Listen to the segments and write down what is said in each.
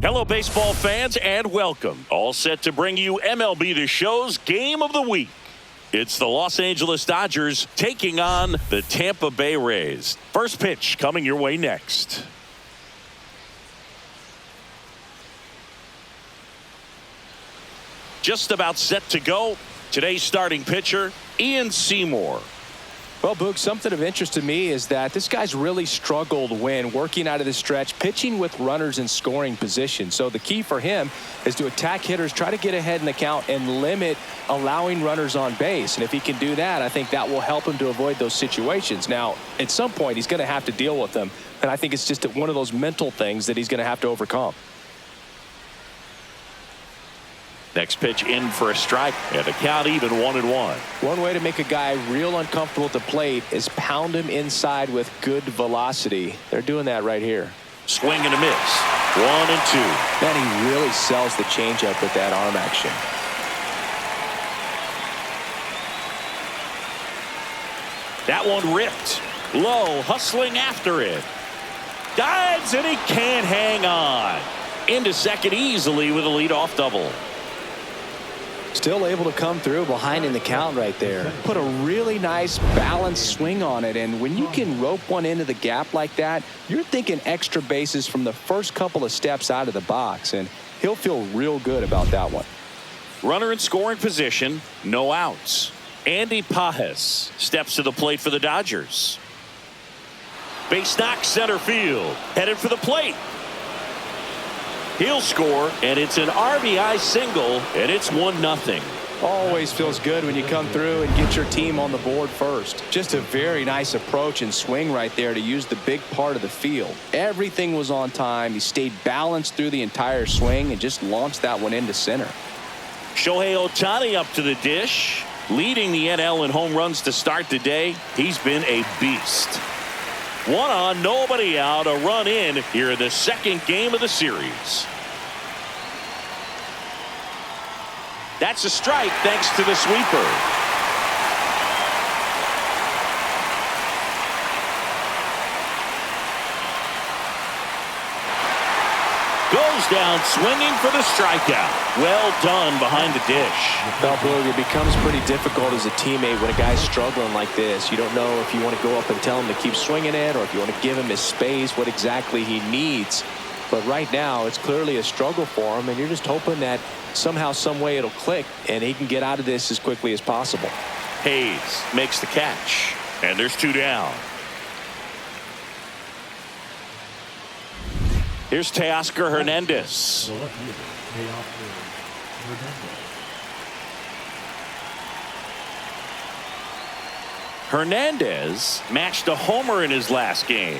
Hello, baseball fans, and welcome. All set to bring you MLB The Show's Game of the Week. It's the Los Angeles Dodgers taking on the Tampa Bay Rays. First pitch coming your way next. Just about set to go. Today's starting pitcher, Seymour. Well, Boog, something of interest to me is that this guy's really struggled when working out of the stretch, pitching with runners in scoring position. So the key for him is to attack hitters, try to get ahead in the count, and limit allowing runners on base. And if he can do that, I think that will help him to avoid those situations. Now, at some point, he's going to have to deal with them. And I think it's just one of those mental things that he's going to have to overcome. Next pitch in for a strike, and the count even 1-1. One way to make a guy real uncomfortable at the plate is pound him inside with good velocity. They're doing that right here. Swing and a miss. 1-2. Man, he really sells the changeup with that arm action. That one ripped. Low, hustling after it. Dives, and he can't hang on. Into second easily with a leadoff double. Still able to come through behind in the count right there. Put a really nice balanced swing on it, and when you can rope one into the gap like that, you're thinking extra bases from the first couple of steps out of the box, and he'll feel real good about that one. Runner in scoring position, no outs. Andy Pages steps to the plate for the Dodgers. Base knock center field, headed for the plate. He'll score, and it's an RBI single, and it's 1-0. Always feels good when you come through and get your team on the board first. Just a very nice approach and swing right there to use the big part of the field. Everything was on time. He stayed balanced through the entire swing and just launched that one into center. Shohei Ohtani up to the dish, leading the NL in home runs to start the day. He's been a beast. One on, nobody out, a run in here in the second game of the series. That's a strike thanks to the sweeper. Goes down swinging for the strikeout. Well done behind the dish. Well, Boog, it becomes pretty difficult as a teammate when a guy's struggling like this. You don't know if you want to go up and tell him to keep swinging it or if you want to give him his space, what exactly he needs. But right now, it's clearly a struggle for him, and you're just hoping that somehow, some way it'll click and he can get out of this as quickly as possible. Hayes makes the catch, and there's two down. Here's Teoscar Hernandez. Hernandez matched a homer in his last game.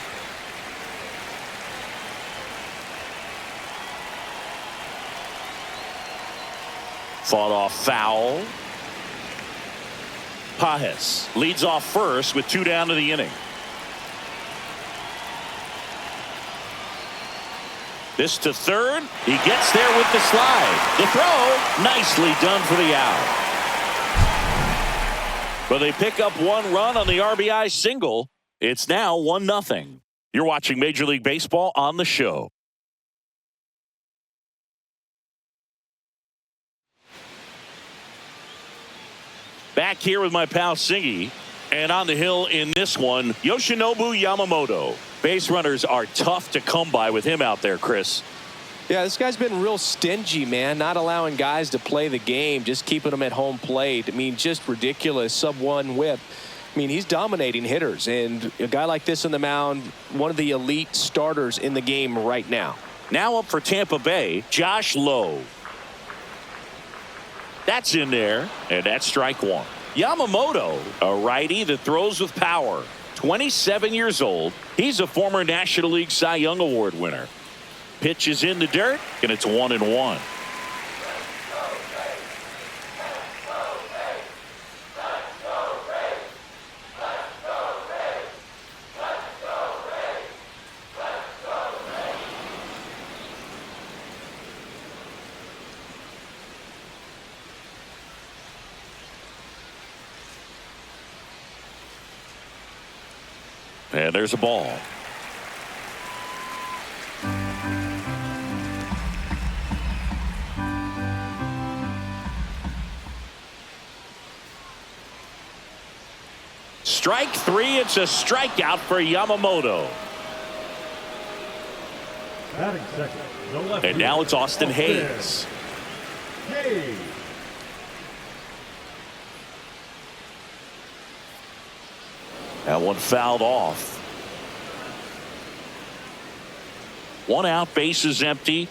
Fought off foul. Pages leads off first with two down to the inning. This to third. He gets there with the slide. The throw, nicely done for the out. But they pick up one run on the RBI single. It's now 1-0. You're watching Major League Baseball on the show. Back here with my pal Singy. And on the hill in this one, Yoshinobu Yamamoto. Base runners are tough to come by with him out there, Chris. Yeah, this guy's been real stingy, man, not allowing guys to play the game, just keeping them at home plate. I mean, just ridiculous sub-1 whip. I mean, he's dominating hitters, and a guy like this on the mound, one of the elite starters in the game right now. Now up for Tampa Bay, Josh Lowe. That's in there, and that's strike one. Yamamoto, a righty that throws with power. 27 years old. He's a former National League Cy Young Award winner. Pitch is in the dirt, and it's 1-1. And there's a ball. Strike three. It's a strikeout for Yamamoto. Batting second, the left And now it's Austin fielder, Hayes. Hayes. That one fouled off. One out, bases empty.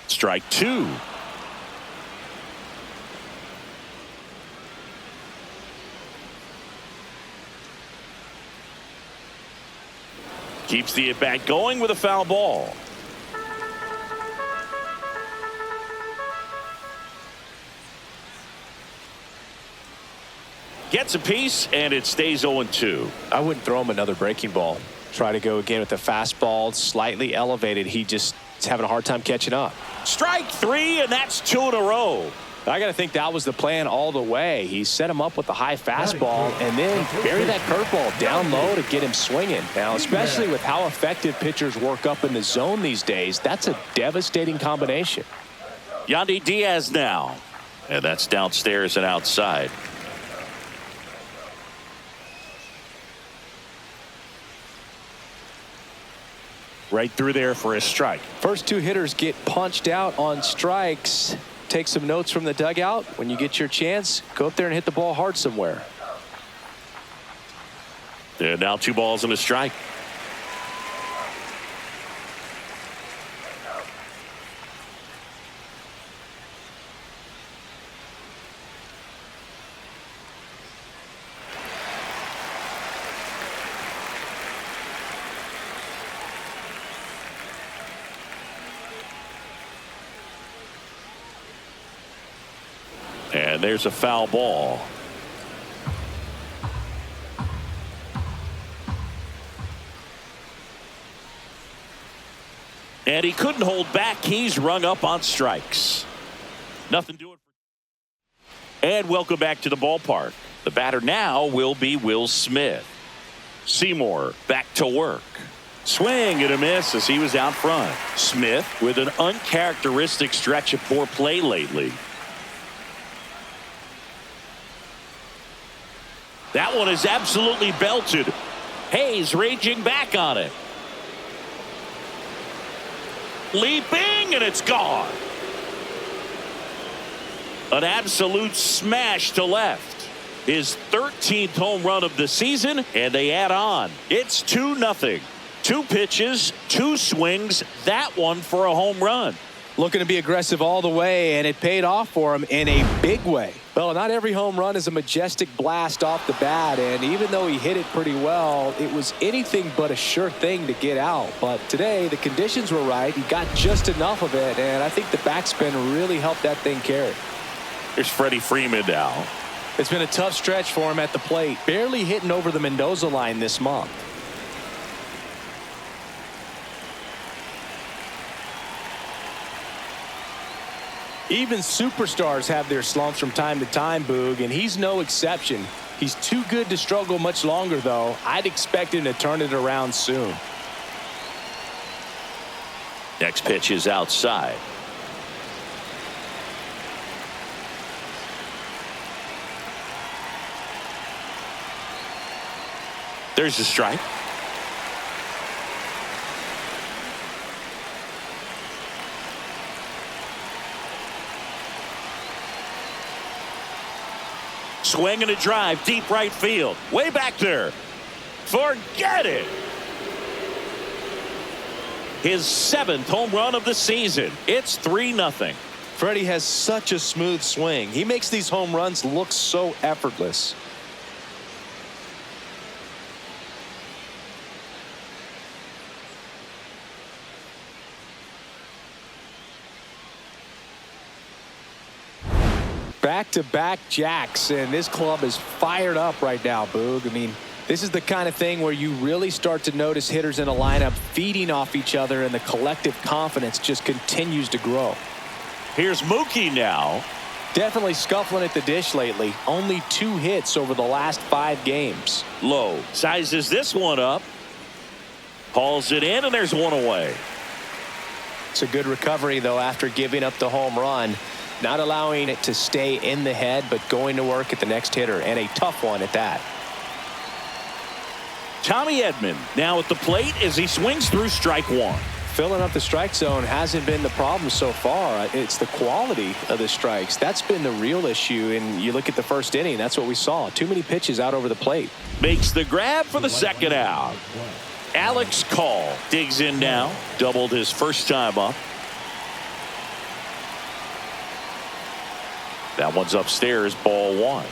Strike two. Keeps the at-bat going with a foul ball. Gets a piece, and it stays 0-2. I wouldn't throw him another breaking ball. Try to go again with the fastball, slightly elevated. He just is having a hard time catching up. Strike three, and that's two in a row. I got to think that was the plan all the way. He set him up with the high fastball and then bury that curveball down low to get him swinging. Now, especially with how effective pitchers work up in the zone these days, that's a devastating combination. Yandy Diaz now. And that's downstairs and outside. Right through there for a strike. First two hitters get punched out on strikes. Take some notes from the dugout. When you get your chance, go up there and hit the ball hard somewhere. And now 2 balls and a strike. And there's a foul ball. And he couldn't hold back. He's rung up on strikes. Nothing doing. And welcome back to the ballpark. The batter now will be Will Smith. Seymour back to work. Swing and a miss as he was out front. Smith with an uncharacteristic stretch of poor play lately. That one is absolutely belted. Hayes raging back on it. Leaping, and it's gone. An absolute smash to left. His 13th home run of the season, and they add on. It's 2-0. 2 pitches, 2 swings. That one for a home run. Looking to be aggressive all the way, and it paid off for him in a big way. Well, not every home run is a majestic blast off the bat, and even though he hit it pretty well, it was anything but a sure thing to get out. But today, the conditions were right. He got just enough of it, and I think the backspin really helped that thing carry. Here's Freddie Freeman now. It's been a tough stretch for him at the plate, barely hitting over the Mendoza line this month. Even superstars have their slumps from time to time, Boog, and he's no exception. He's too good to struggle much longer, though. I'd expect him to turn it around soon. Next pitch is outside. There's the strike. Swing and a drive, deep right field. Way back there. Forget it. His 7th home run of the season. It's 3-0. Freddie has such a smooth swing. He makes these home runs look so effortless. Back-to-back jacks, and this club is fired up right now, Boog. I mean, this is the kind of thing where you really start to notice hitters in a lineup feeding off each other, and the collective confidence just continues to grow. Here's Mookie now. Definitely scuffling at the dish lately. Only 2 hits over the last 5 games. Low sizes this one up. Hauls it in, and there's one away. It's a good recovery, though, after giving up the home run. not allowing it to stay in the head, but going to work at the next hitter, and a tough one at that. Tommy Edman now at the plate as he swings through strike one. Filling up the strike zone hasn't been the problem so far. It's the quality of the strikes. That's been the real issue. And you look at the first inning, that's what we saw. Too many pitches out over the plate. Makes the grab for the second out. Alex Call digs in now. Doubled his first time up. That one's upstairs, ball one.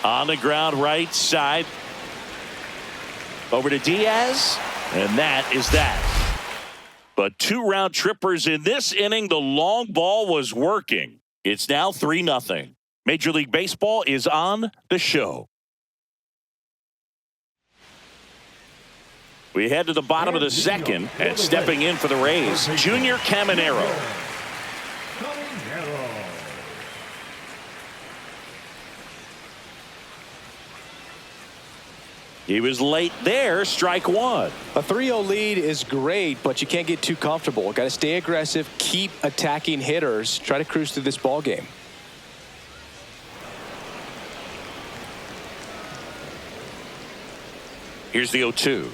On the ground right side. Over to Diaz. And that is that. But 2 round trippers in this inning. The long ball was working. It's now 3-0. Major League Baseball is on the show. We head to the bottom of the second, and stepping in for the Rays, Junior Caminero. He was late there, strike one. A 3-0 lead is great, but you can't get too comfortable. Got to stay aggressive, keep attacking hitters, try to cruise through this ball game. Here's the 0-2.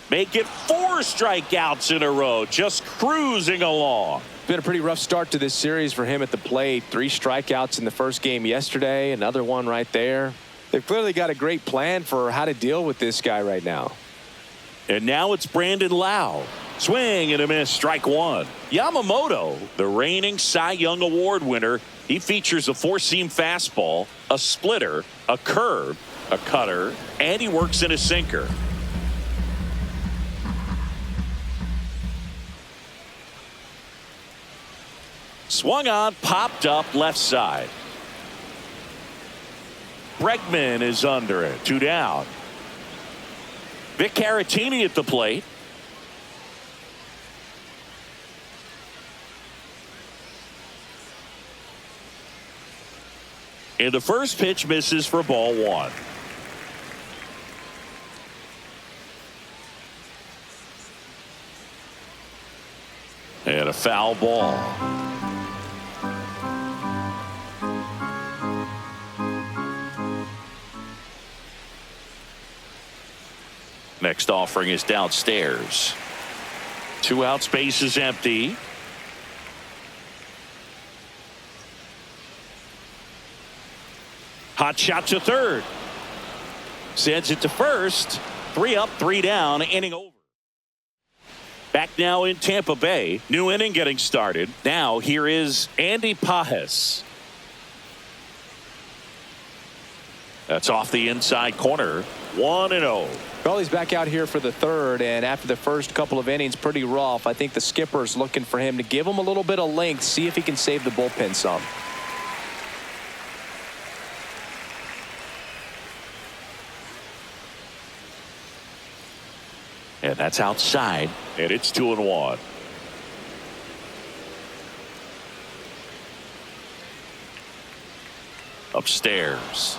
Make it 4 strikeouts in a row, just cruising along. Been a pretty rough start to this series for him at the plate. 3 strikeouts in the first game yesterday, another one right there. They've clearly got a great plan for how to deal with this guy right now. And now it's Brandon Lau. Swing and a miss, strike one. Yamamoto, the reigning Cy Young Award winner, he features a 4-seam fastball, a splitter, a curve, a cutter, and he works in a sinker. Swung on, popped up left side. Bregman is under it. 2 down. Vic Caratini at the plate. And the first pitch misses for ball one. And a foul ball. Next offering is downstairs. 2 out, space is empty. Hot shot to third. Sends it to first. 3 up, 3 down, inning over. Back now in Tampa Bay. New inning getting started. Now here is Andy Pages. That's off the inside corner. 1-0. Well, he's back out here for the third, and after the first couple of innings, pretty rough. I think the skipper's looking for him to give him a little bit of length, see if he can save the bullpen some. And that's outside, and it's 2-1. Upstairs.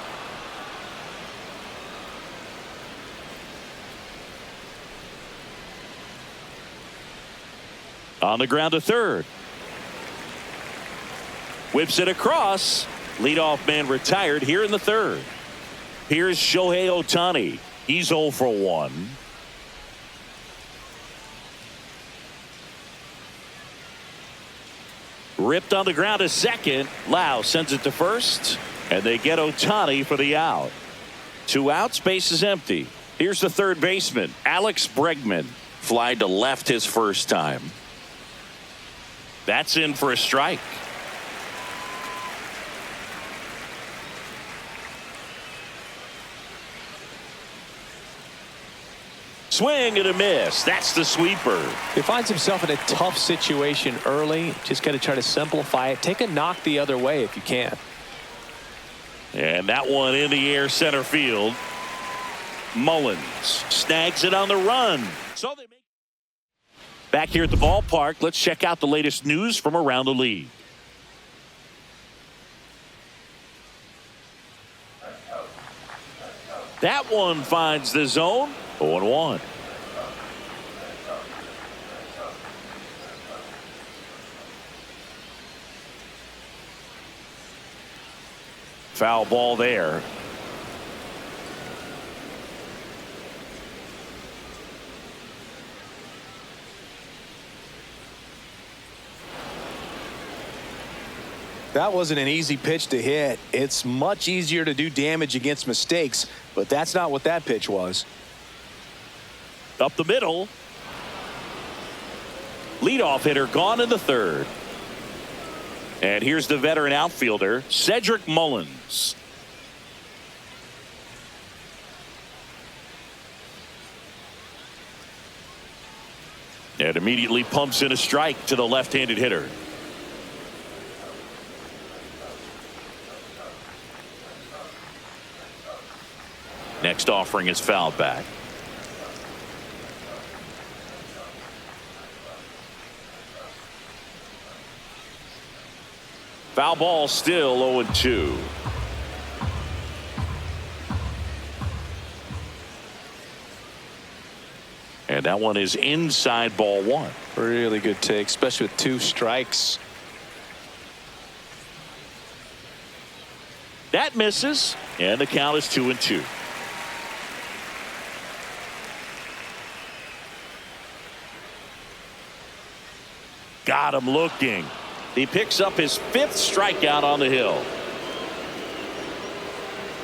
On the ground to third. Whips it across. Leadoff man retired here in the third. Here's Shohei Ohtani. He's 0 for 1. Ripped on the ground to second. Lau sends it to first. And they get Ohtani for the out. 2 outs, base is empty. Here's the third baseman, Alex Bregman. Fly to left his first time. That's in for a strike. Swing and a miss. That's the sweeper. He finds himself in a tough situation early. Just got to try to simplify it. Take a knock the other way if you can. And that one in the air center field. Mullins snags it on the run. So they make. Back here at the ballpark, let's check out the latest news from around the league. That one finds the zone. 0-1. Foul ball there. That wasn't an easy pitch to hit. It's much easier to do damage against mistakes, but that's not what that pitch was. Up the middle. Leadoff hitter gone in the third. And here's the veteran outfielder, Cedric Mullins. And immediately pumps in a strike to the left-handed hitter. Next offering is fouled back. Foul ball, still 0-2. And that one is inside, ball one. Really good take, especially with 2 strikes. That misses, and the count is 2-2. Got him looking. He picks up his 5th strikeout on the hill.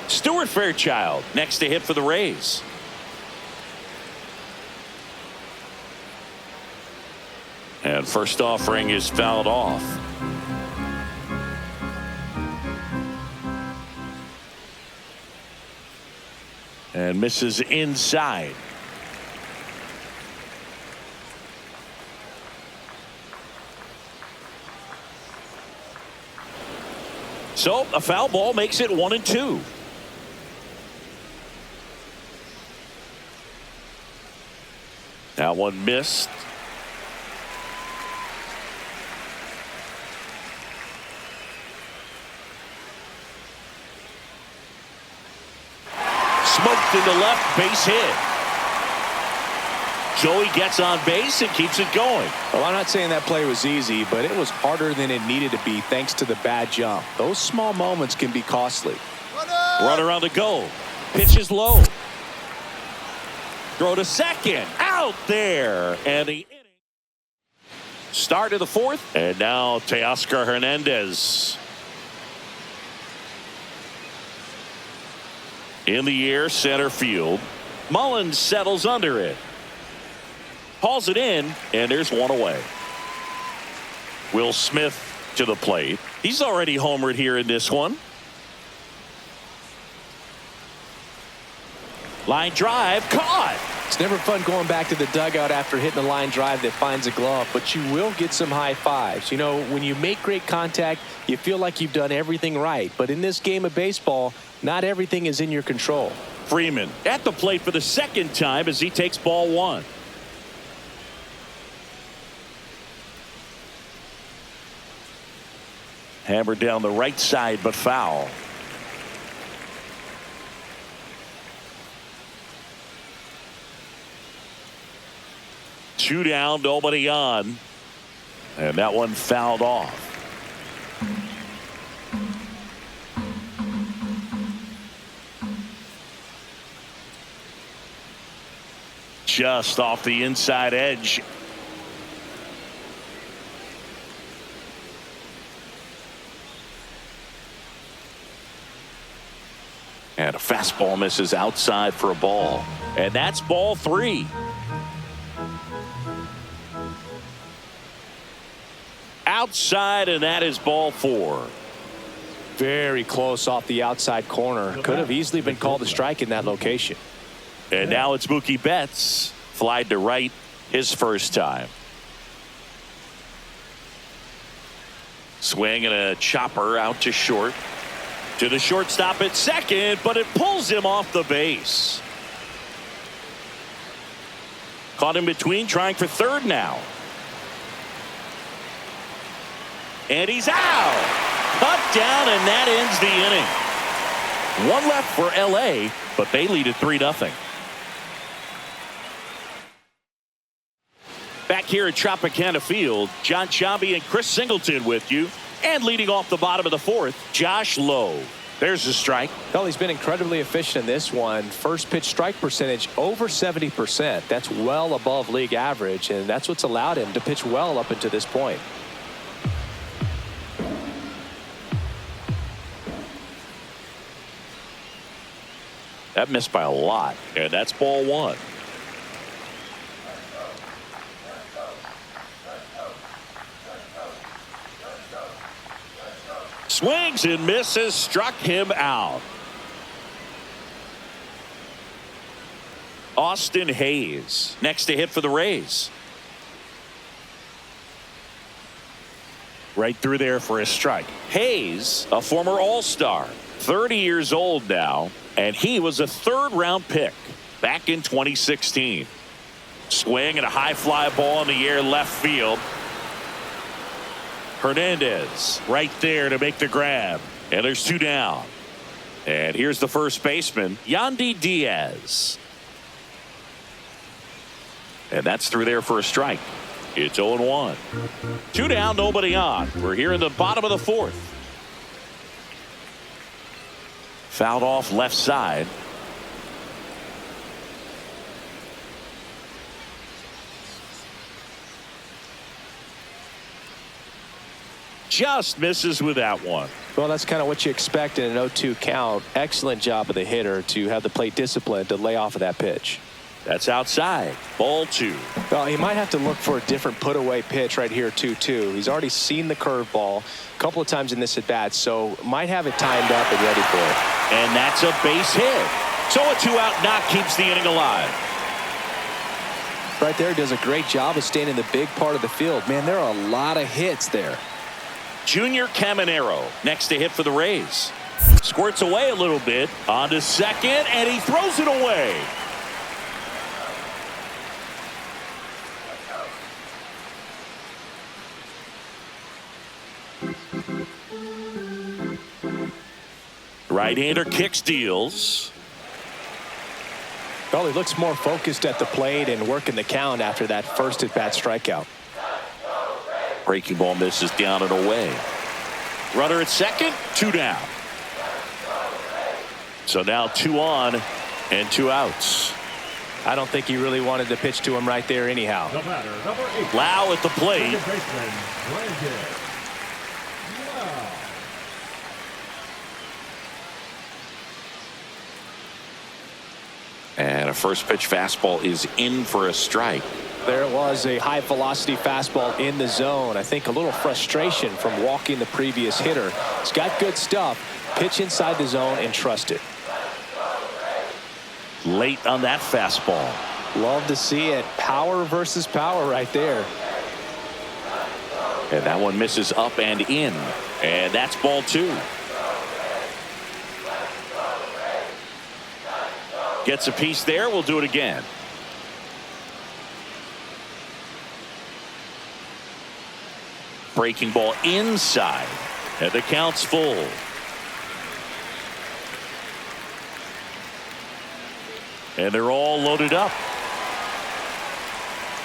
Stuart Fairchild next to hit for the Rays. And first offering is fouled off. And misses inside. So a foul ball makes it 1-2. That one missed. Smoked into left, base hit. Joey gets on base and keeps it going. Well, I'm not saying that play was easy, but it was harder than it needed to be thanks to the bad jump. Those small moments can be costly. Runner on the go. Pitch is low. Throw to second. Out there. And the inning. Start of the 4th. And now Teoscar Hernandez. In the air, center field. Mullins settles under it. Hauls it in, and there's one away. Will Smith to the plate. He's already homered here in this one. Line drive, caught. It's never fun going back to the dugout after hitting a line drive that finds a glove, but you will get some high fives. You know, when you make great contact, you feel like you've done everything right. But in this game of baseball, not everything is in your control. Freeman at the plate for the 2nd time as he takes ball 1. Hammered down the right side, but foul. Two down, nobody on. And that one fouled off. Just off the inside edge. And a fastball misses outside for a ball. And that's ball 3. Outside, and that is ball 4. Very close off the outside corner. Could have easily been called a strike in that location. And now it's Mookie Betts. Flied to right his first time. Swing and a chopper out to short. To the shortstop at second, but it pulls him off the base. Caught in between, trying for third now. And he's out. Cut down, and that ends the inning. One left for LA. but they lead at 3-0. Back here at Tropicana Field, John Chambi and Chris Singleton with you. And leading off the bottom of the fourth, Josh Lowe. There's a strike. Well, he's been incredibly efficient in this one. First pitch strike percentage over 70%. That's well above league average, and that's what's allowed him to pitch well up until this point. That missed by a lot, and that's ball one. Swings and misses, struck him out. Austin Hayes next to hit for the Rays. Right through there for a strike. Hayes, a former All-Star, 30 years old now, and he was a third-round pick back in 2016. Swing and a high fly ball in the air left field. Hernandez right there to make the grab, and there's two down. And here's the first baseman, Yandy Diaz, and that's through there for a strike. It's 0-1. Two down, nobody on. We're here in the bottom of the fourth. Fouled off left side. Just misses with that one. Well, that's kind of what you expect in an 0-2 count. Excellent job of the hitter to have the plate discipline to lay off of that pitch. That's outside. Ball two. Well, he might have to look for a different put away pitch right here 2-2. He's already seen the curveball a couple of times in this at bat, so might have it timed up and ready for it. And that's a base hit. So a 2-out knock keeps the inning alive. Right there, does a great job of staying in the big part of the field. Man, there are a lot of hits there. Junior Caminero next to hit for the Rays. Squirts away a little bit. On to second, and he throws it away. Right-hander kicks, deals. Well, he looks more focused at the plate and working the count after that first at-bat strikeout. Breaking ball misses down and away. Runner at second, two down. So now 2 on and 2 outs. I don't think he really wanted to pitch to him right there anyhow. The batter, number 8. Lau at the plate. Second baseman, Brandon Lau. And a first pitch fastball is in for a strike. There it was, a high velocity fastball in the zone. I think a little frustration from walking the previous hitter. He's got good stuff. Pitch inside the zone and trust it. Late on that fastball. Love to see it. Power versus power right there. And that one misses up and in. And that's ball 2. Gets a piece there. We'll do it again. Breaking ball inside. And the count's full. And they're all loaded up.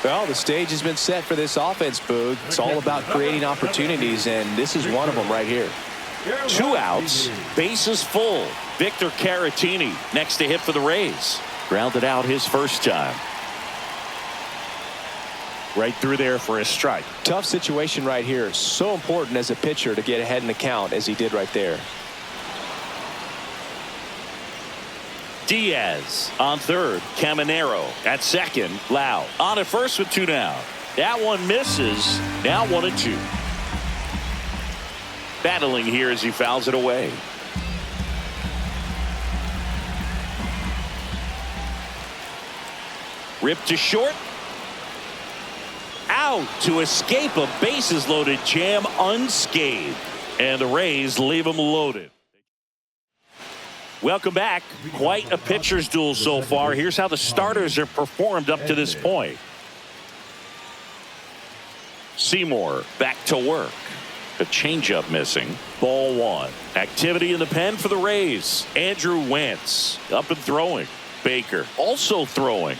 Well, the stage has been set for this offense, Boog. It's all about creating opportunities, and this is one of them right here. 2 outs, bases full. Victor Caratini next to hit for the Rays. Grounded out his first time. Right through there for a strike. Tough situation right here. So important as a pitcher to get ahead in the count as he did right there. Diaz on third. Caminero at second. Lau on at first with 2 down. That one misses. Now 1-2. Battling here as he fouls it away. Ripped to short. Out to escape a bases loaded jam unscathed. And the Rays leave him loaded. Welcome back. Quite a pitcher's duel so far. Here's how the starters have performed up to this point. Seymour back to work. The changeup missing. Ball one. Activity in the pen for the Rays. Andrew Wentz up and throwing. Baker also throwing.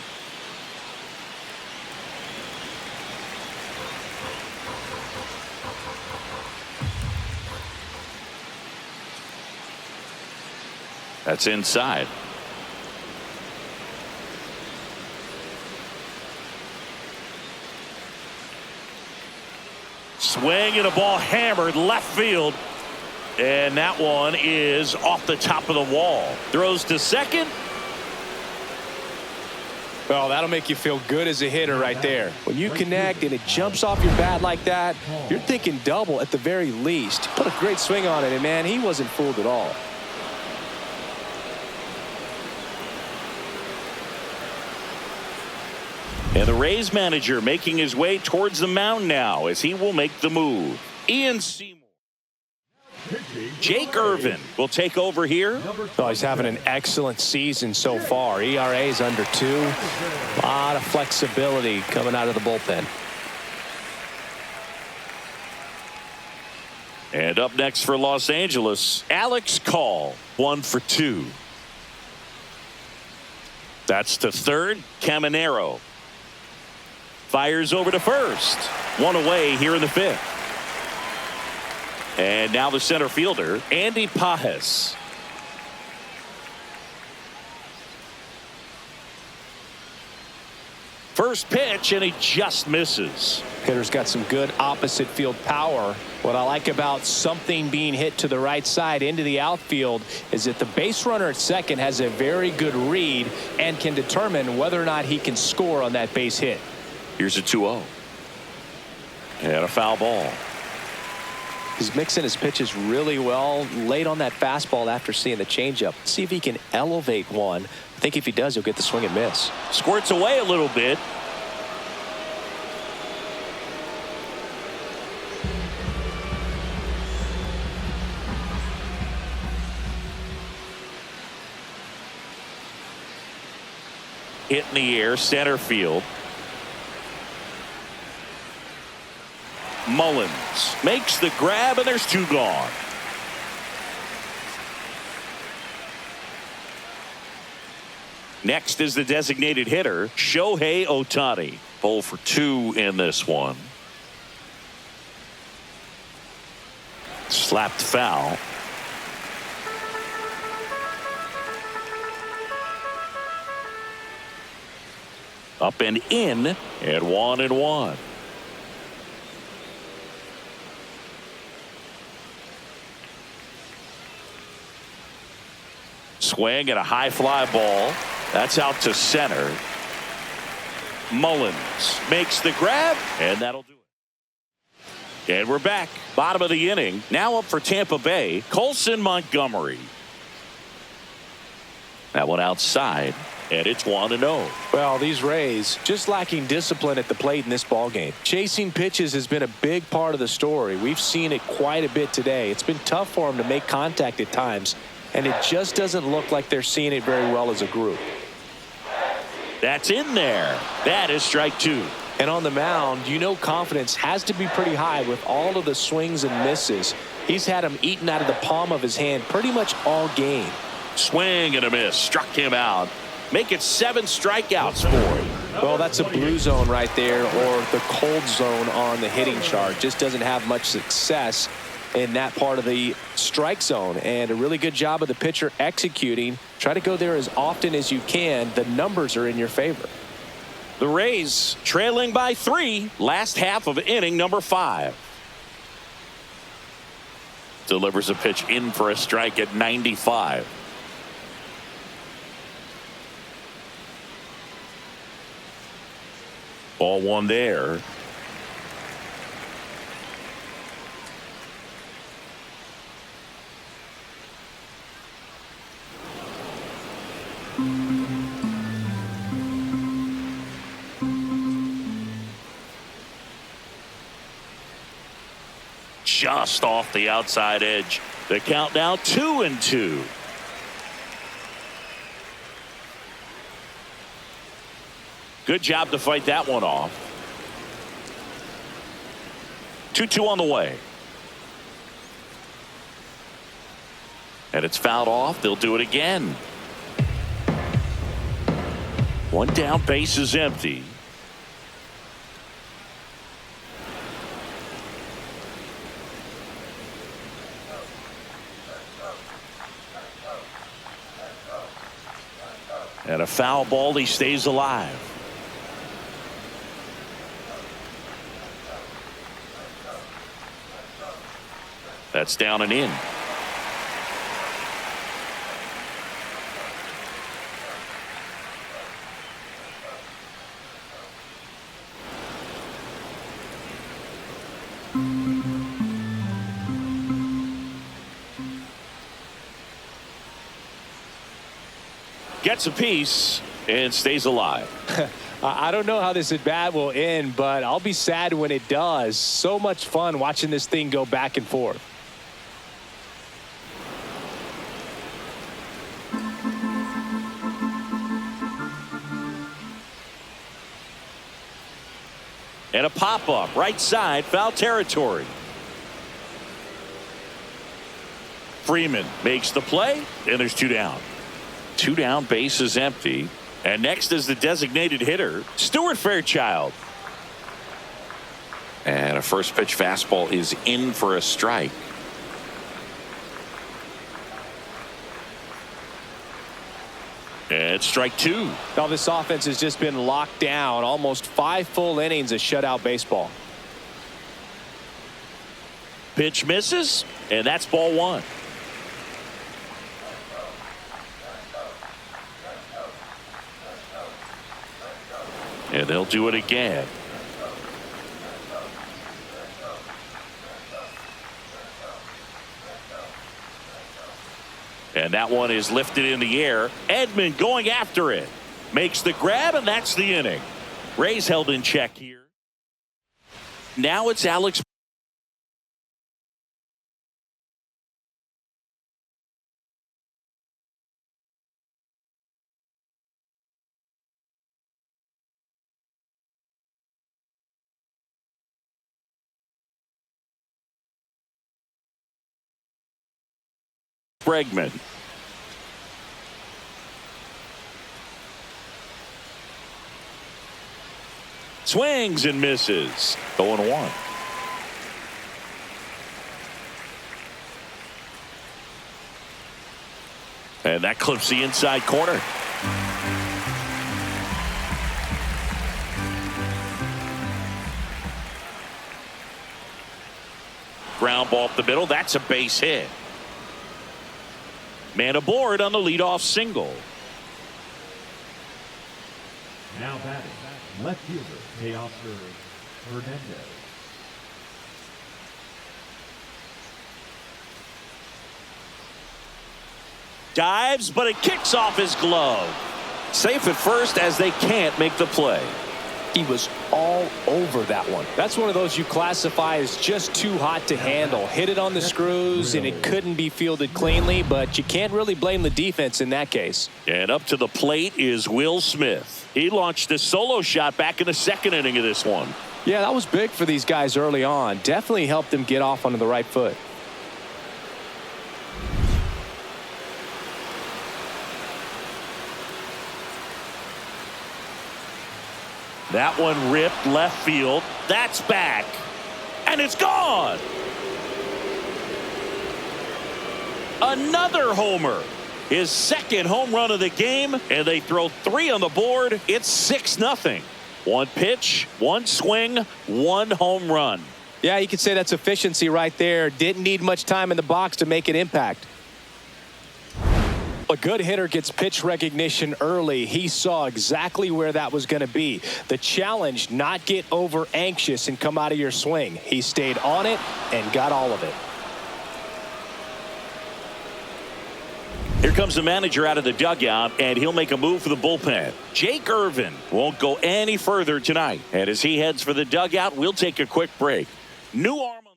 That's inside. Swing and a ball hammered left field. And that one is off the top of the wall. Throws to second. Well, that'll make you feel good as a hitter right there. When you connect and it jumps off your bat like that, you're thinking double at the very least. Put a great swing on it, and man, he wasn't fooled at all. And the Rays manager making his way towards the mound now as he will make the move. Seymour. Jake Irvin will take over here. Oh, he's having an excellent season so far. ERA is under 2. A lot of flexibility coming out of the bullpen. And up next for Los Angeles, Alex Call, 1 for 2. That's to third. Caminero fires over to first. 1 away here in the 5th. And now the center fielder, Andy Pajes. First pitch, and he just misses. Hitter's got some good opposite field power. What I like about something being hit to the right side into the outfield is that the base runner at second has a very good read and can determine whether or not he can score on that base hit. Here's a 2-0. And a foul ball. He's mixing his pitches really well late on that fastball after seeing the changeup. See if he can elevate one. I think if he does, he'll get the swing and miss. Squirts away a little bit. Hit in the air, center field. Mullins makes the grab, and there's 2 gone. Next is the designated hitter, Shohei Ohtani. 0 for 2 in this one. Slapped foul. Up and in at 1-1. Swing and a high fly ball. That's out to center. Mullins makes the grab, and that'll do it. And we're back. Bottom of the inning. Now up for Tampa Bay, Colson Montgomery. That one outside, and it's 1-0. Well, these Rays just lacking discipline at the plate in this ballgame. Chasing pitches has been a big part of the story. We've seen it quite a bit today. It's been tough for them to make contact at times, and it just doesn't look like they're seeing it very well as a group. That's in there. That is strike 2. And on the mound, you know confidence has to be pretty high with all of the swings and misses. He's had them eaten out of the palm of his hand pretty much all game. Swing and a miss. Struck him out. Make it 7 strikeouts for him. Well, that's a blue zone right there, or the cold zone on the hitting chart. Just doesn't have much success in that part of the strike zone, and a really good job of the pitcher executing. Try to go there as often as you can. The numbers are in your favor. The Rays trailing by 3, last half of inning number 5. Delivers a pitch in for a strike at 95. Ball 1 there. Just off the outside edge. The count now 2-2. Good job to fight that one off. 2-2 on the way. And it's fouled off. They'll do it again. One down, base is empty. And a foul ball, he stays alive. That's down and in. Gets a piece and stays alive. I don't know how this at bat will end, but I'll be sad when it does. So much fun watching this thing go back and forth. And a pop-up right side, foul territory. Freeman makes the play, and there's two down. Two down, base is empty. And next is the designated hitter, Stuart Fairchild. And a first pitch fastball is in for a strike. And strike two. Now this offense has just been locked down. Almost 5 full innings of shutout baseball. Pitch misses, and that's ball one. And they'll do it again. And that one is lifted in the air. Edman going after it. Makes the grab, and that's the inning. Rays held in check here. Now it's Alex. Bregman. Swings and misses. 0-1. And that clips the inside corner. Ground ball up the middle. That's a base hit. Man aboard on the leadoff single. Now batting, left fielder, Teoscar Hernandez. Dives, but it kicks off his glove. Safe at first as they can't make the play. He was all over that one. That's one of those you classify as just too hot to handle. Hit it on the screws, and it couldn't be fielded cleanly, but you can't really blame the defense in that case. And up to the plate is Will Smith. He launched a solo shot back in the second inning of this one. Yeah, that was big for these guys early on. Definitely helped them get off onto the right foot. That one ripped left field. That's back. And it's gone. Another homer. His second home run of the game. And they throw 3 on the board. It's 6-0. One pitch, one swing, one home run. Yeah, you could say that's efficiency right there. Didn't need much time in the box to make an impact. A good hitter gets pitch recognition early. He saw exactly where that was going to be. The challenge, not get over anxious and come out of your swing. He stayed on it and got all of it. Here comes the manager out of the dugout, and he'll make a move for the bullpen. Jake Irvin won't go any further tonight. And as he heads for the dugout, we'll take a quick break. New arm on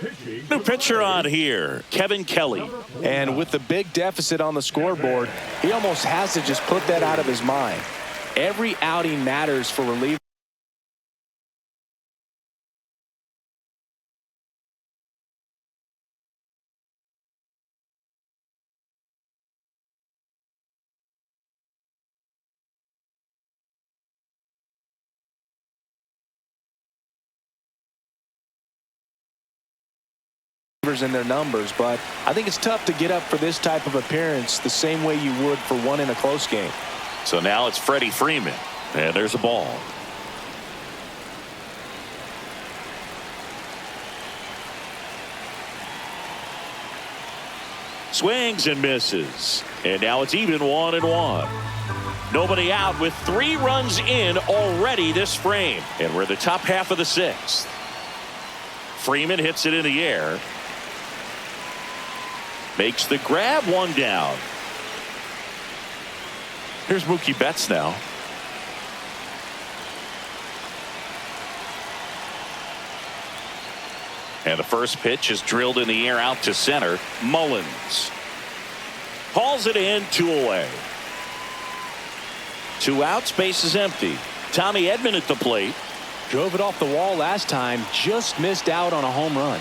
the new pitcher on here, Kevin Kelly. And with the big deficit on the scoreboard, he almost has to just put that out of his mind. Every outing matters for relievers. in their numbers, but I think it's tough to get up for this type of appearance the same way you would for one in a close game. So now it's Freddie Freeman, and there's a ball. Swings and misses, and now it's even 1-1. Nobody out with 3 runs in already this frame, and we're in the top half of the 6th. Freeman hits it in the air, makes the grab, 1 down. Here's Mookie Betts now. And the first pitch is drilled in the air out to center. Mullins hauls it in, 2 away. 2 outs, base is empty. Tommy Edman at the plate. Drove it off the wall last time, just missed out on a home run.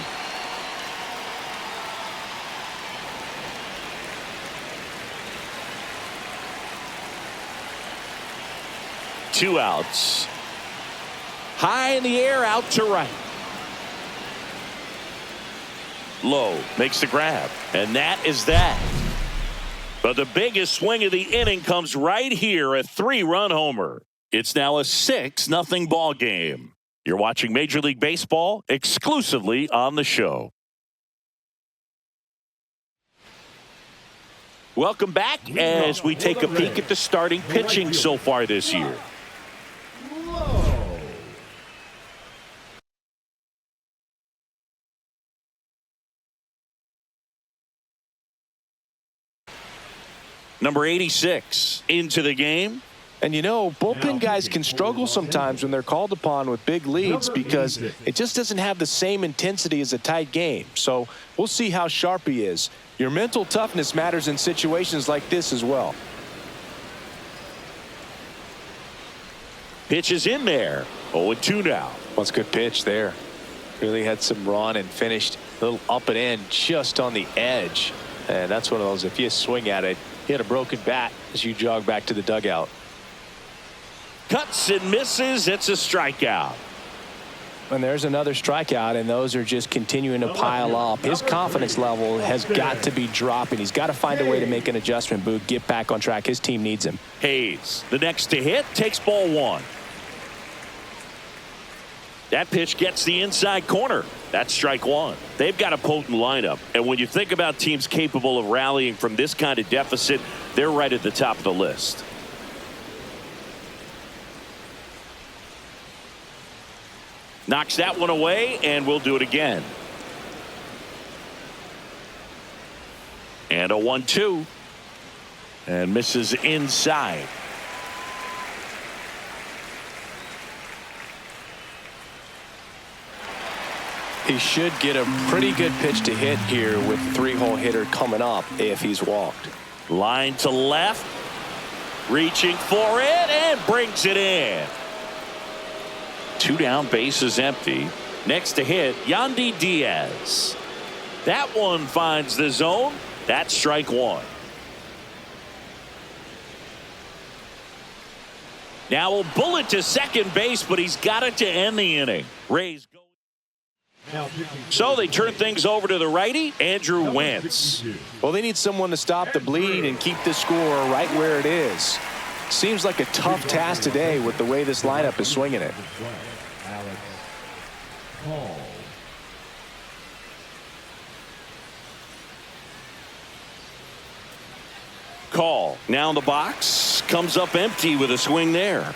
Two outs. High in the air, out to right. Low makes the grab, and that is that. But the biggest swing of the inning comes right here, a 3-run homer. It's now a 6-0 ball game. You're watching Major League Baseball exclusively on the show. Welcome back as we take a peek at the starting pitching so far this year. Number 86 into the game. And you know, bullpen guys can struggle sometimes when they're called upon with big leads because it just doesn't have the same intensity as a tight game. So we'll see how sharp he is. Your mental toughness matters in situations like this as well. Pitch is in there. 0-2 now. That's a good pitch there. Really had some run and finished a little up and in just on the edge. And that's one of those, if you swing at it, hit a broken bat as you jog back to the dugout. Cuts and misses. It's a strikeout. And there's another strikeout, and those are just continuing to pile up. His confidence level has got to be dropping. He's got to find a way to make an adjustment, Boog, get back on track. His team needs him. Hayes, the next to hit, takes ball 1. That pitch gets the inside corner. That's strike 1. They've got a potent lineup. And when you think about teams capable of rallying from this kind of deficit, they're right at the top of the list. Knocks that one away, and we'll do it again. And a 1-2. And misses inside. He should get a pretty good pitch to hit here with the 3-hole hitter coming up if he's walked. Line to left. Reaching for it and brings it in. 2 down, base is empty. Next to hit, Yandy Diaz. That one finds the zone. That's strike 1. Now a bullet to second base, but he's got it to end the inning. Rays go. So they turn things over to the righty, Andrew Wentz. Well, they need someone to stop the bleed and keep the score right where it is. Seems like a tough task today with the way this lineup is swinging it. Call now in the box, comes up empty with a swing there.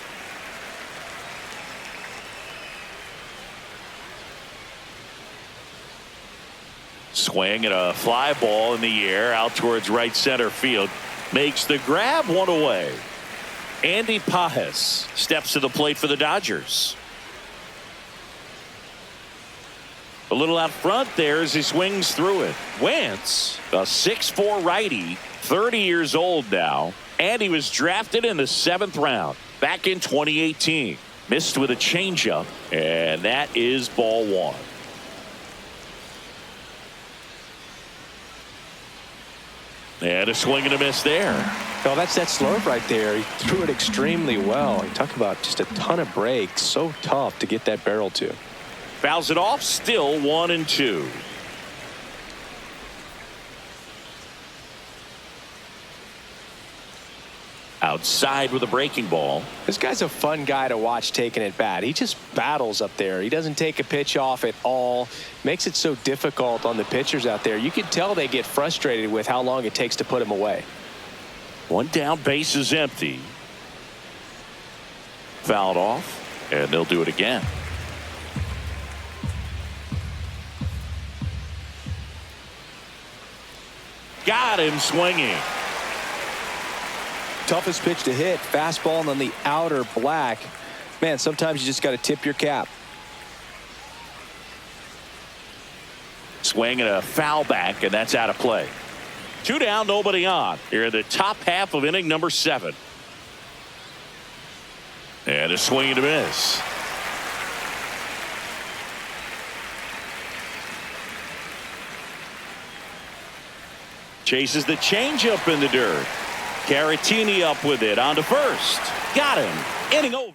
Swing and a fly ball in the air out towards right center field. Makes the grab, 1 away. Andy Pajes steps to the plate for the Dodgers. A little out front there as he swings through it. Wentz, a 6'4" righty, 30 years old now, and he was drafted in the 7th round back in 2018. Missed with a changeup, and that is ball 1. And a swing and a miss there. Oh, that's that slurve right there. He threw it extremely well. You talk about just a ton of breaks. So tough to get that barrel to. Fouls it off, still 1-2. Outside with a breaking ball. This guy's a fun guy to watch taking at bat. He just battles up there. He doesn't take a pitch off at all. Makes it so difficult on the pitchers out there. You can tell they get frustrated with how long it takes to put him away. One down, base is empty. Fouled off, and they'll do it again. Got him swinging. Toughest pitch to hit, fastball on the outer black. Man, sometimes you just got to tip your cap. Swing and a foul back, and that's out of play. 2 down, nobody on. Here in the top half of inning number 7. And a swing and a miss. Chases the changeup in the dirt. Caratini up with it on to first. Got him. Inning over.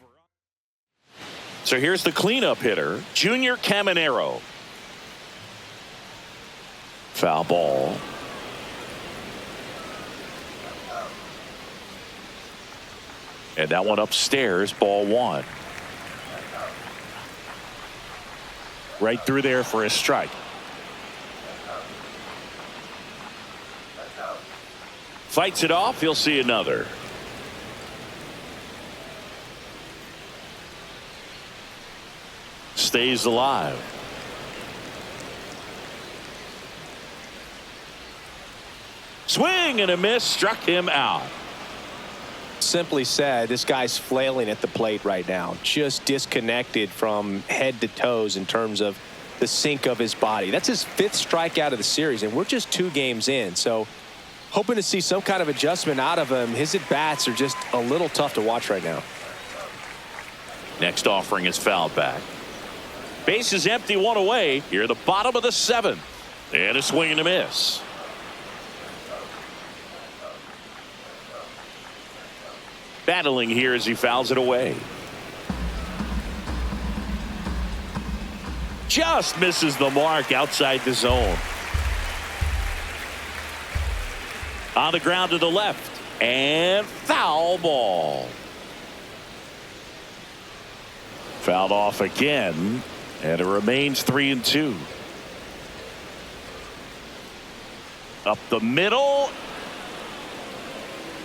So here's the cleanup hitter, Junior Caminero. Foul ball. And that one upstairs, ball 1. Right through there for a strike. Fights it off. He'll see another. Stays alive. Swing and a miss. Struck him out. Simply said, this guy's flailing at the plate right now. Just disconnected from head to toes in terms of the sink of his body. That's his 5th strikeout of the series, and we're just 2 games in. So hoping to see some kind of adjustment out of him. His at-bats are just a little tough to watch right now. Next offering is fouled back. Base is empty, 1 away. Here the bottom of the 7th. And a swing and a miss. Battling here as he fouls it away. Just misses the mark outside the zone. On the ground to the left. And foul ball. Fouled off again. And it remains 3-2. Up the middle.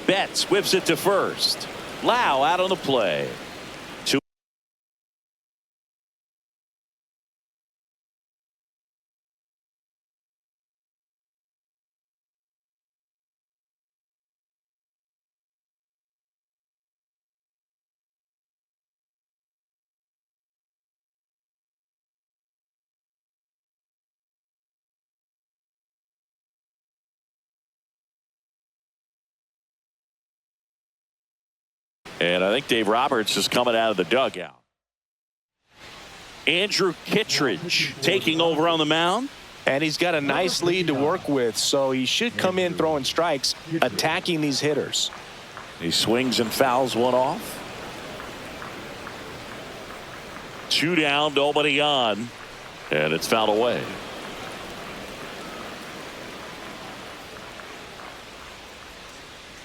Betts whips it to first. Lau out on the play. And I think Dave Roberts is coming out of the dugout. Andrew Kittredge taking over on the mound. And he's got a nice lead to work with, so he should come in throwing strikes, attacking these hitters. He swings and fouls one off. 2 down, nobody on. And it's fouled away.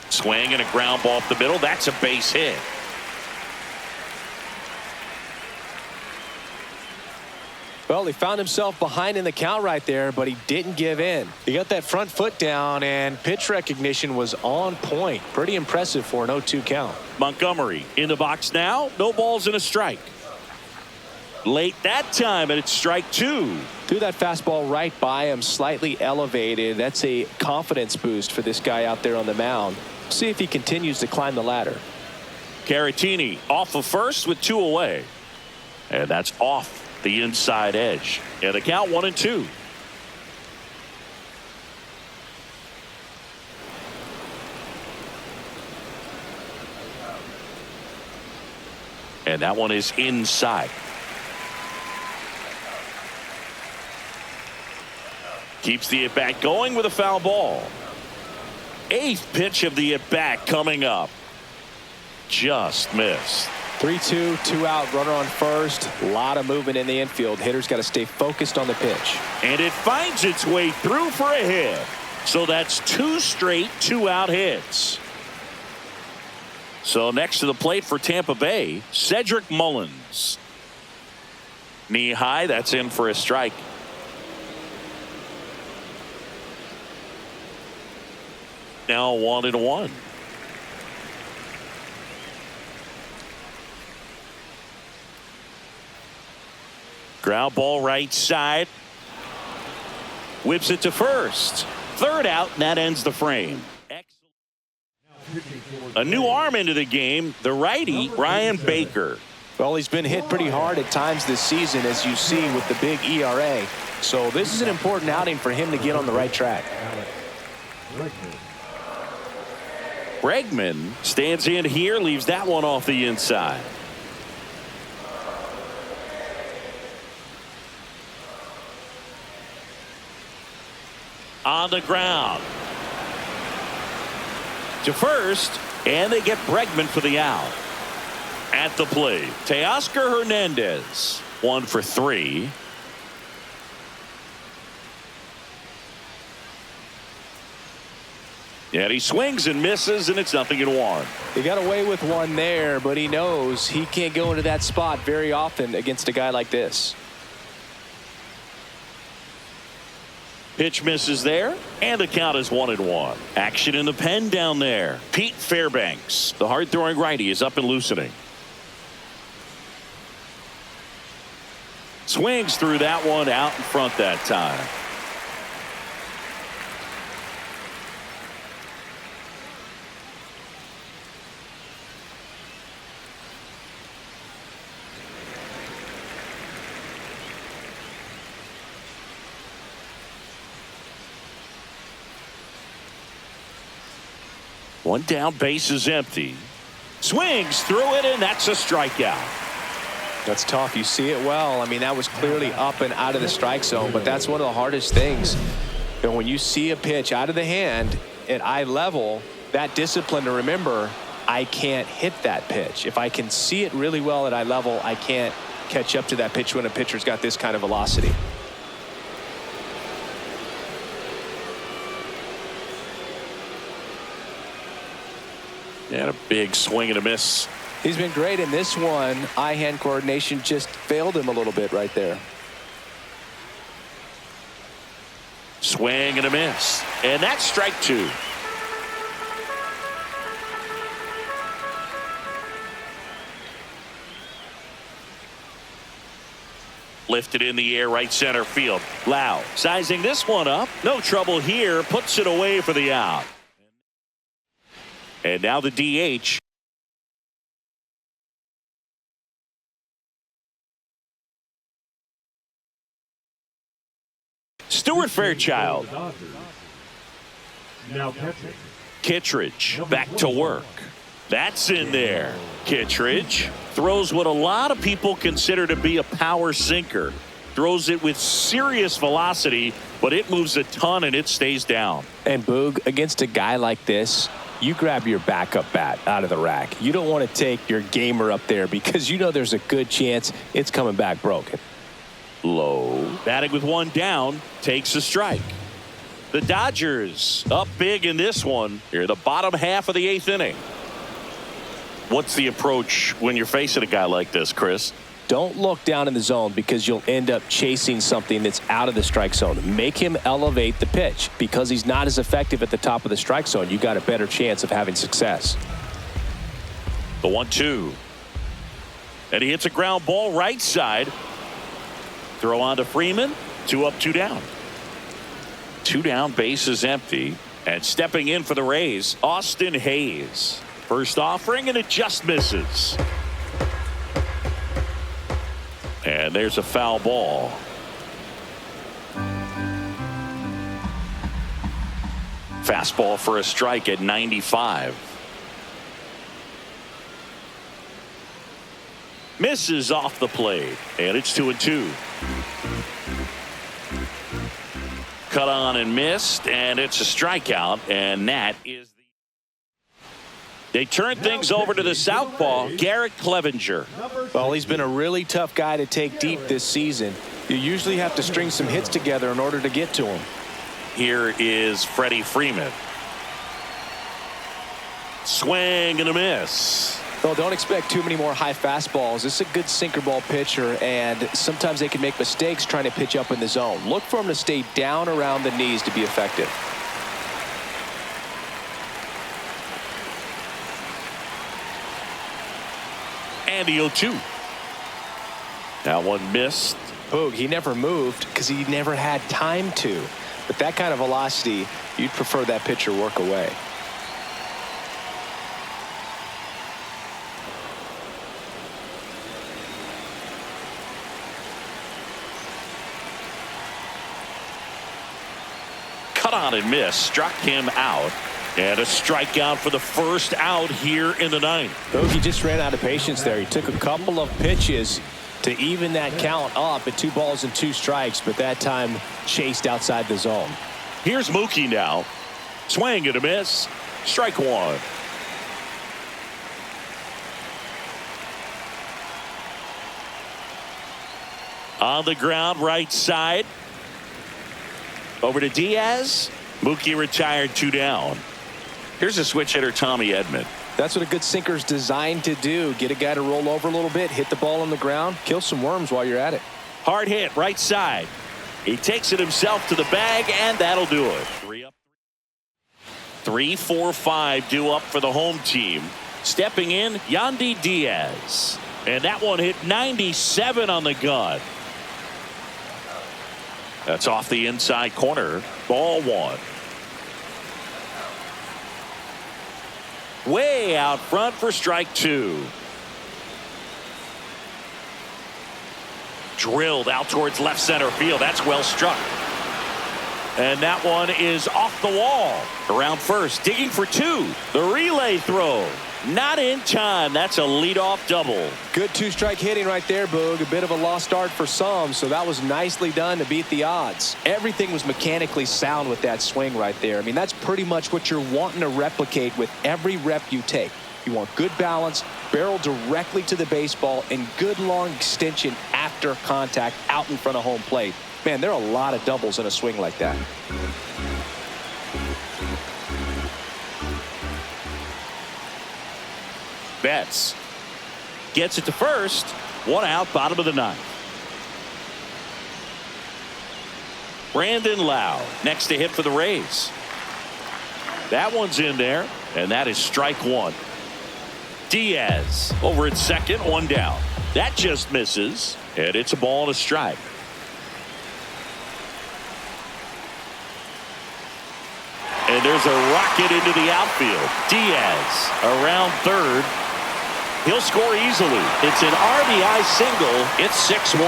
Swing and a ground ball up the middle. That's a base hit. Well, he found himself behind in the count right there, but he didn't give in. He got that front foot down, and pitch recognition was on point. Pretty impressive for an 0-2 count. Montgomery in the box now. No balls and a strike. Late that time, and it's strike 2. Threw that fastball right by him, slightly elevated. That's a confidence boost for this guy out there on the mound. See if he continues to climb the ladder. Caratini off of first with 2 away. And that's off the inside edge. And the count 1-2. And that one is inside. Keeps the at-bat going with a foul ball. 8th pitch of the at-bat coming up. Just missed. 3-2, 2 out, runner on first. A lot of movement in the infield. Hitters got to stay focused on the pitch. And it finds its way through for a hit. So that's 2 straight 2-out hits. So next to the plate for Tampa Bay, Cedric Mullins. Knee high, that's in for a strike. Now 1-1. Ground ball right side. Whips it to first. Third out, and that ends the frame. A new arm into the game, the righty, Ryan Baker. Well, he's been hit pretty hard at times this season, as you see with the big ERA. So this is an important outing for him to get on the right track. Bregman stands in here, leaves that one off the inside. On the ground. To first, and they get Bregman for the out. At the plate, Teoscar Hernandez, 1 for 3. And he swings and misses, and it's 0-1. He got away with one there, but he knows he can't go into that spot very often against a guy like this. Pitch misses there, and the count is 1-1. Action in the pen down there. Pete Fairbanks, the hard-throwing righty, is up and loosening. Swings through that one out in front that time. One down, base is empty. Swings through it, and that's a strikeout. That's tough. You see it well. I mean, that was clearly up and out of the strike zone, but that's one of the hardest things. And when you see a pitch out of the hand at eye level, that discipline to remember, I can't hit that pitch. If I can see it really well at eye level, I can't catch up to that pitch when a pitcher's got this kind of velocity. And a big swing and a miss. He's been great in this one. Eye-hand coordination just failed him a little bit right there. Swing and a miss. And that's strike 2. Lifted in the air, right center field. Lau sizing this one up. No trouble here. Puts it away for the out. And now the DH. Stuart Fairchild. Now catching. Kittredge back to work. That's in there. Kittredge throws what a lot of people consider to be a power sinker. Throws it with serious velocity, but it moves a ton and it stays down. And Boog, against a guy like this, you grab your backup bat out of the rack. You don't want to take your gamer up there because you know there's a good chance it's coming back broken. Low. Batting with one down, takes a strike. The Dodgers up big in this one. Here, the bottom half of the 8th inning. What's the approach when you're facing a guy like this, Chris? Don't look down in the zone because you'll end up chasing something that's out of the strike zone. Make him elevate the pitch. Because he's not as effective at the top of the strike zone, you got a better chance of having success. The 1-2. And he hits a ground ball right side. Throw on to Freeman. 2 up, 2 down. 2 down, base is empty. And stepping in for the Rays, Austin Hayes. First offering, and it just misses. And there's a foul ball. Fastball for a strike at 95. Misses off the plate, and it's 2-2. Cut on and missed, and it's a strikeout, and that is the... They turn things over to the southpaw, Garrett Clevenger. Well, he's been a really tough guy to take deep this season. You usually have to string some hits together in order to get to him. Here is Freddie Freeman. Swing and a miss. Well, don't expect too many more high fastballs. This is a good sinker ball pitcher, and sometimes they can make mistakes trying to pitch up in the zone. Look for him to stay down around the knees to be effective. And the 0-2. That one missed. Boog, he never moved because he never had time to. But that kind of velocity, you'd prefer that pitcher work away. Cut on and miss. Struck him out. And a strikeout for the first out here in the ninth. He just ran out of patience there. He took a couple of pitches to even that count up at 2 balls and 2 strikes, but that time chased outside the zone. Here's Mookie now. Swing and a miss. Strike one. On the ground, right side. Over to Diaz. Mookie retired 2 down. Here's a switch hitter, Tommy Edman. That's what a good sinker's designed to do. Get a guy to roll over a little bit, hit the ball on the ground, kill some worms while you're at it. Hard hit, right side. He takes it himself to the bag, and that'll do it. 3 up. 3, 4, 5 due up for the home team. Stepping in, Yandy Diaz. And that one hit 97 on the gun. That's off the inside corner. Ball 1. Way out front for strike 2. Drilled out towards left center field. That's well struck. And that one is off the wall. Around first, digging for 2. The relay throw. Not in time. That's a leadoff double. Good 2-strike hitting right there, Boog. A bit of a lost start for some, so that was nicely done to beat the odds. Everything was mechanically sound with that swing right there. I mean, that's pretty much what you're wanting to replicate with every rep you take. You want good balance, barrel directly to the baseball, and good long extension after contact out in front of home plate. Man, there are a lot of doubles in a swing like that. Betts gets it to first. 1 out, bottom of the 9th. Brandon Lau next to hit for the Rays. That one's in there, and that is strike 1. Diaz over at second, 1 down. That just misses, and it's a ball and a strike. And there's a rocket into the outfield. Diaz around third. He'll score easily. It's an RBI single. It's 6-1.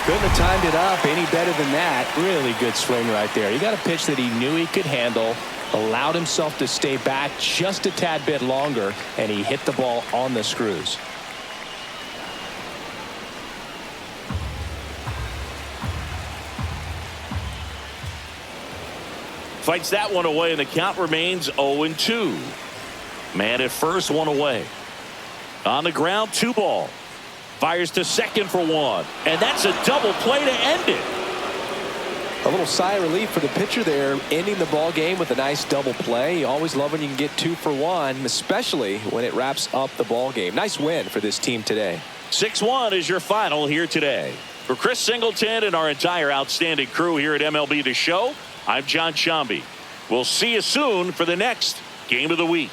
Couldn't have timed it up any better than that. Really good swing right there. He got a pitch that he knew he could handle, allowed himself to stay back just a tad bit longer, and he hit the ball on the screws. Fights that one away, and the count remains 0-2. Man at first, 1 away. On the ground, 2 ball. Fires to second for 1. And that's a double play to end it. A little sigh of relief for the pitcher there, ending the ball game with a nice double play. You always love when you can get 2 for 1, especially when it wraps up the ball game. Nice win for this team today. 6-1 is your final here today. For Chris Singleton and our entire outstanding crew here at MLB The Show, I'm John Sciambi. We'll see you soon for the next Game of the Week.